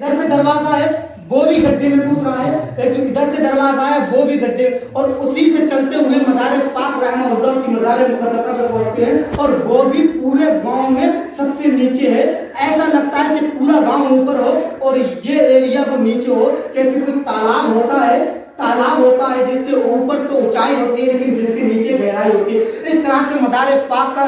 इधर से दरवाजा है वो भी गड्ढे में कूद रहा है, एक जो इधर से दरवाजा है वो भी गड्ढे, और उसी से चलते हुए मज़ार पाक रहमतुल्लाह की मज़ार मुक़द्दसा पे पहुंचते हैं, और वो भी पूरे गांव में सबसे नीचे है। ऐसा लगता है कि पूरा गांव ऊपर हो और ये एरिया वो नीचे हो, जैसे कोई तालाब होता है जिसके ऊपर तो ऊंचाई होती है लेकिन जिसके नीचे गहराई होती है। इस तरह से मज़ार पाक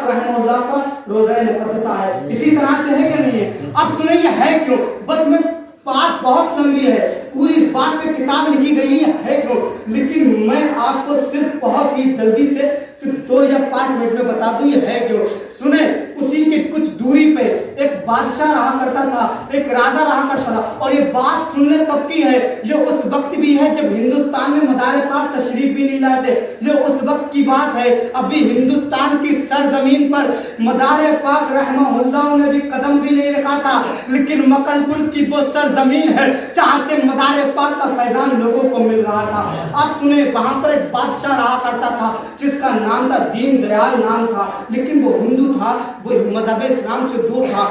रहमतुल्लाह का रोज़ा मुक़द्दसा है। इसी तरह से है कि नहीं है? अब सुनिए ये है क्यों, बस में बात बहुत लंबी है, पूरी इस बात पे किताब लिखी गई है क्यों, लेकिन मैं आपको सिर्फ बहुत ही जल्दी से सिर्फ 2 या 5 मिनट में बता दूं ये है क्यों। सुने, उसी के कुछ दूरी पे एक बादशाह रहा करता था, एक राजा रहा करता था, और ये बात सुनने कब की है? ये उस वक्त भी है जब हिंदुस्तान में मदार पाक तशरीफ भी नहीं लाए थे। ये उस वक्त की बात है, अभी हिंदुस्तान की सरजमीन पर मदार पाक रहमतुल्लाह ने भी कदम भी नहीं रखा था, लेकिन मक्कापुर की वो सरजमीन है जहाँ से मदार पाक का फैजान लोगों को मिल रहा था। आप सुने, वहां पर एक बादशाह रहा करता था जिसका नाम था दीन दयाल नाम था, लेकिन वो हिंदू था, वो मजहब इस्लाम से दूर था।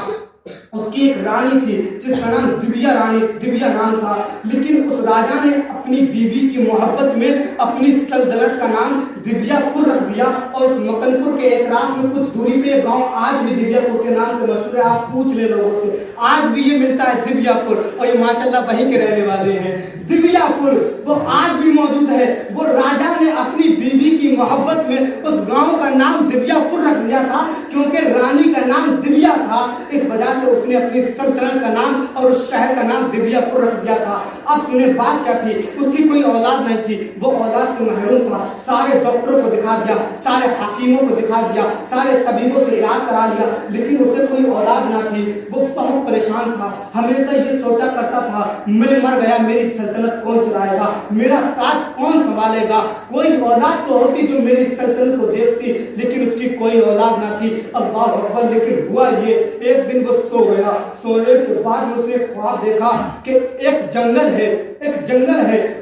उसकी एक रानी थी जिसका नाम दिव्या नाम था, लेकिन उस राजा ने अपनी बीवी की मोहब्बत में अपनी सल्तनत का नाम दिव्यापुर रख दिया, और उस मक्कापुर के एतराफ में कुछ दूरी पे गांव आज भी दिव्यापुर के नाम से मशहूर है। आप पूछ ले लोगों से, आज भी ये मिलता है दिव्यापुर, और ये माशाल्लाह वहीं के रहने वाले हैं। दिव्यापुर वो आज भी मौजूद है। वो राजा ने अपनी बीवी की मोहब्बत में उस गांव का नाम दिव्यापुर रख दिया था, क्योंकि रानी का नाम दिव्या था, इस वजह से उसने अपनी सल्तनत का नाम और उस शहर का नाम दिव्यापुर रख दिया था। अब सुने, बात क्या थी, उसकी कोई औलाद नहीं थी, वो औलाद से महरूम था। सारे डॉक्टरों को दिखा दिया, सारे हकीमों को दिखा दिया, सारे तबीबों से इलाज करा लिया, लेकिन उसे कोई औलाद ना थी। वो बहुत परेशान था, हमेशा ये सोचा करता था, मैं मर गया मेरी सल्तनत कौन चलाएगा, मेरा ताज कौन संभालेगा। कोई औलाद तो होती जो मेरी सल्तनत को देखती, लेकिन उसकी कोई औलाद ना थी। अल्लाह अकबर। लेकिन हुआ ये, एक दिन वो सो गया, सोने के बाद में उसने ख्वाब देखा कि एक जंगल है,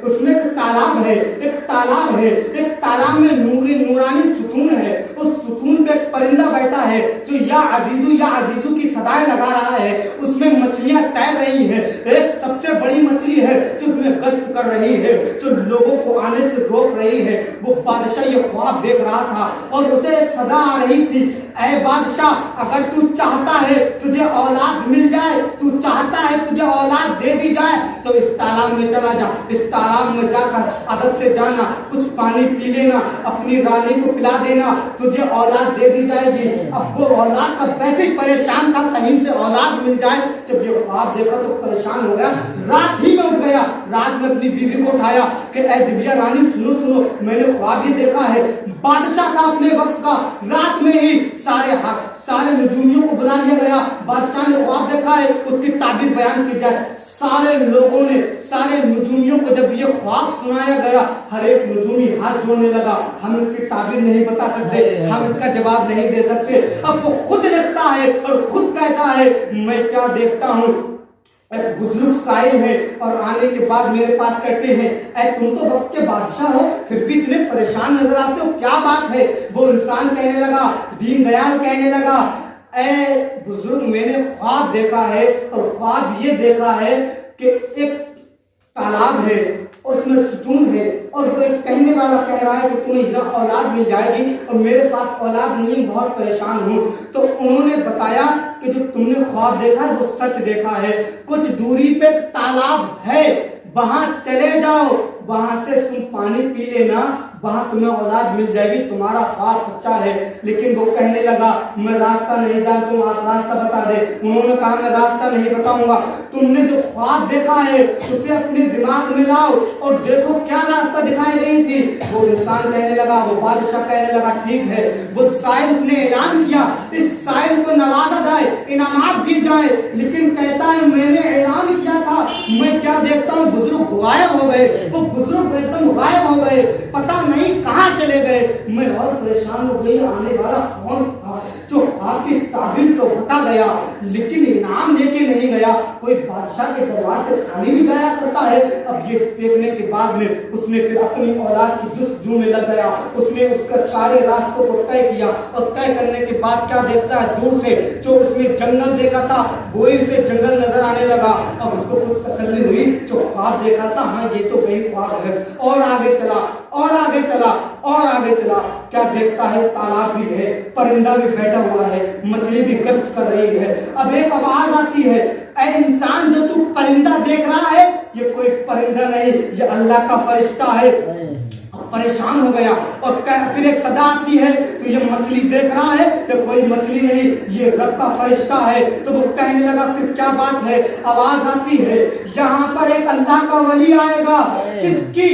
उसमें एक तालाब है, एक तालाब में नूरानी सुतून है, उस सुतून पे एक परिंदा बैठा है जो या अजीजू की सदाएं लगा रहा है। उसमें मछलियां तैर रही हैं, एक सबसे बड़ी मछली है जो उसमें गश्त कर रही है, जो लोगों को आने से रोक रही है। वो बादशाह ये ख्वाब देख रहा था और उसे एक सदा आ रही थी, ऐ बादशाह, अगर तू चाहता है तुझे औलाद मिल जाए, तू चाहता है तुझे औलाद दे दी जाए, तो इस तालाब में चला जा, इस तालाब में जाकर अदब से जाना, कुछ पानी पी लेना, अपनी रानी को पिला देना, तुझे औलाद दे दी जाएगी। अब वो औलाद का वैसे ही परेशान था, कहीं से औलाद मिल जाए। जब ये ख्वाब देखा तो परेशान हो गया, रात ही में उठ गया, रात में अपनी बीवी को उठाया कि ऐ दिव्या रानी सुनो, मैंने ख्वाब ही देखा है। बादशाह था अपने वक्त का, रात में ही सारे नजूमियों को बुला लिया गया, बादशाह ने ख्वाब देखा है, उसकी ताबीर बयान की जाए। सारे नजूमियों को जब ये ख्वाब सुनाया गया, हर एक नजूमी हाथ जोड़ने लगा, हम इसकी ताबीर नहीं बता सकते, हम इसका जवाब नहीं दे सकते। अब वो खुद देखता है और खुद कहता है, मैं क्या देखता हूँ। एक बुजुर्ग साहिब है और आने के बाद मेरे पास कहते हैं, ऐ तुम तो वक्त के बादशाह हो, फिर भी इतने परेशान नजर आते हो, क्या बात है। वो इंसान कहने लगा, दीन दयाल कहने लगा, ऐ बुजुर्ग, मैंने ख्वाब देखा है, और ख्वाब ये देखा है कि एक तालाब है और उसमें सुतून है, और कोई कहने वाला कह रहा है कि तुम्हें यहाँ औलाद मिल जाएगी, और मेरे पास औलाद नहीं, बहुत परेशान हूँ। तो उन्होंने बताया कि जो तुमने ख्वाब देखा है वो सच देखा है, कुछ दूरी पे एक तालाब है, वहां चले जाओ, वहां से तुम पानी पी लेना, वहां तुम्हें औलाद मिल जाएगी, तुम्हारा ख्वाब सच्चा है। लेकिन वो कहने लगा, मैं रास्ता नहीं जानता हूँ, आप रास्ता बता दे। उन्होंने कहा, मैं रास्ता नहीं बताऊंगा, तुमने जो ख्वाब देखा है उसे अपने दिमाग में लाओ और देखो क्या रास्ता दिखाई रही थी। वो इंसान कहने लगा, वो बादशाह कहने लगा, ठीक है। वो साहिब उसने ऐलान किया, इस साहिब को नवाजा जाए, इनामात दी जाए, लेकिन कहता है, मैंने ऐलान किया था, मैं क्या देखता हूँ, बुजुर्ग गायब हो गए। वो बुजुर्ग एकदम गायब हो गए, पता नहीं कहां चले गए। मैं और परेशान हो गई, आने वाला कौन था जो आपकी ताबीर तो बता गया, लेकिन इनाम लेके नहीं गया। कोई बादशाह के दरबार से खाली भी जाया करता है। अब ये देखने के बाद में उसने फिर अपनी औलाद की जस्तजू में लग गया, उसने उसका सारे रास्तों को तय किया, और तय करने के बाद क्या देखता है, दूर से जो उसने जंगल देखा था वही उसे जंगल नजर लगा। अब उसको कुछ तसल्ली हुई, जो ख्वाब देखा था, हाँ ये तो वही ख्वाब है। और आगे चला और आगे चला और आगे चला, क्या देखता है, तालाब भी है, परिंदा भी बैठा हुआ है, मछली भी गश्त कर रही है। अब एक आवाज आती है, ऐ इंसान, जो तू परिंदा देख रहा है, ये कोई परिंदा नहीं, ये अल्लाह का फरिश्ता है। परेशान हो गया। और फिर एक सदा आती है, तो ये मछली देख रहा है, तो कोई मछली नहीं, ये रब का फरिश्ता है। तो वो कहने लगा, फिर क्या बात है? आवाज आती है, यहाँ पर एक अल्लाह का वली आएगा, जिसकी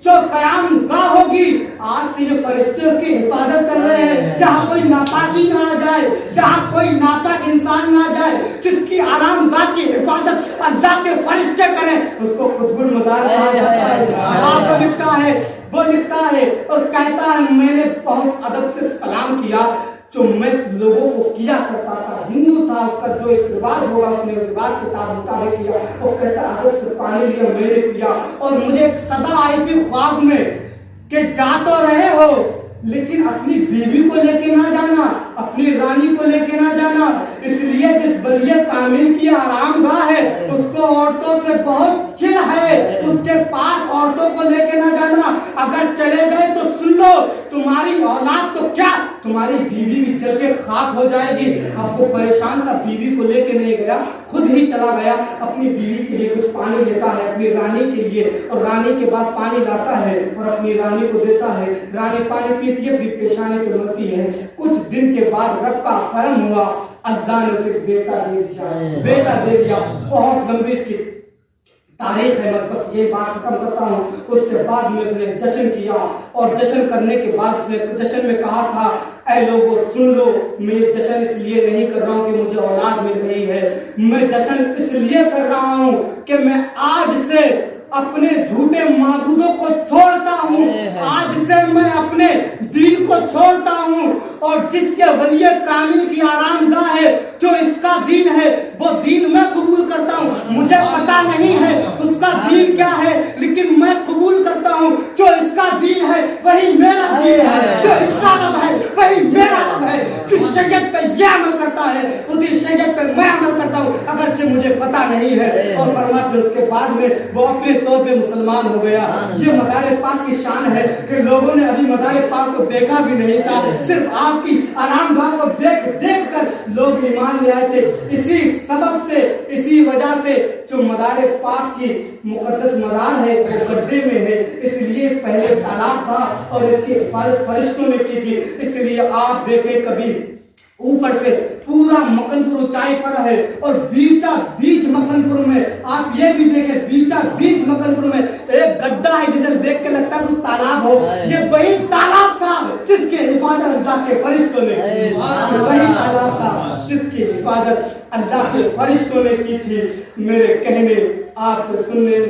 जो कयाम गाह होगी, आज से ये फरिश्ते उसकी हिफाजत कर रहे हैं, जहाँ कोई नापाकी ना आ जाए, जहाँ कोई नापाक इंसान ना आ जाए, जिसकी आराम गाह की हिफाजत अल्लाह के फरिश्ते करें, उसको कुतुबुल मदार कहा जाता है। आपको लिखता है, वो लिखता है और कहता है, मैंने बहुत अदब से सलाम किया, जो मैं लोगों को किया करता था। हिंदू था, उसका जो एक रिवाज होगा, उसने उस रिवाज के मुताबिक किया। वो कहता है, अदब से पानी लिया, मैंने पिया, और मुझे एक सदा आई थी ख्वाब में कि जा तो रहे हो, लेकिन अपनी बीवी को लेके ना जाना, अपनी रानी को लेके ना जाना, इसलिए जिस वली कामिल की आरामगाह है, उसको औरतों से बहुत चिढ़ है, उसके पास औरतों को लेके ना जाना। अगर चले गए तो सुन लो, तुम्हारी औलाद तो क्या, तुम्हारी बीवी भी जल के खाक हो जाएगी। अब वो परेशान था, बीवी को लेके नहीं गया, खुद ही चला गया। अपनी बीवी के लिए कुछ पानी लेता है, अपनी रानी के लिए, और रानी के बाद पानी लाता है और अपनी रानी को देता है। रानी पानी पीती है, अपनी पेशानी पे मलती है। कुछ दिन के बाद रब का करम हुआ, अल्लाह ने उसे बेटा दे दिया, बेटा दे दिया। बहुत लंबी इसकी तारीख है, मैं बस ये बात खत्म करता हूँ। उसके बाद में उसने जश्न किया, और जश्न करने के बाद उसने जश्न में कहा था, ऐ लोगों सुन लो, मैं जश्न इसलिए नहीं कर रहा हूँ कि मुझे औलाद मिल रही है, मैं जश्न इसलिए कर रहा हूँ कि मैं आज से अपने झूठे माबूदों को छोड़ता हूँ, आज से मैं अपने दीन को छोड़ता हूँ, और जिसके वली कामिल की आरामगाह है, जो इसका दीन है, वो दीन मैं कबूल करता हूँ। मुझे पता नहीं है उसका दीन क्या है, लेकिन मैं कबूल करता हूँ, जो इसका दीन है वही मेरा दीन है, जो इसका रब है वही मेरा रब है। जिस शरीयत पे ये अमल करता है, उसी शरीयत पे मैं अमल करता हूँ, अगरचे मुझे पता नहीं है। और फरमाते उसके बाद में वो अपने तौर पे मुसलमान हो गया। ये मदार पाक की शान है कि लोगों ने अभी मदार पाक को देखा भी नहीं था, सिर्फ आपकी आरामगाह को देख देख कर लोग ईमान ले आए थे। इसी सबब से, इसी वजह से जो मदार पाक की मुकद्दस मज़ार है वो गड्ढे में है, इसलिए पहले तालाब था और इसकी हिफाजत फरिश्तों ने की थी। इसलिए आप देखें, कभी ऊपर से पूरा मकनपुर ऊंचाई पर है, और बीचा बीच मकनपुर में आप ये भी देखें, बीचा बीच मकनपुर में एक गड्ढा है, जिसे देख के लगता है कोई तालाब हो। ये वही तालाब था जिसकी हिफाजत अल्लाह के फरिश्तों ने की, वही तालाब था जिसकी हिफाजत अल्लाह के फरिश्तों ने की थी। मेरे कहने, आपके सुनने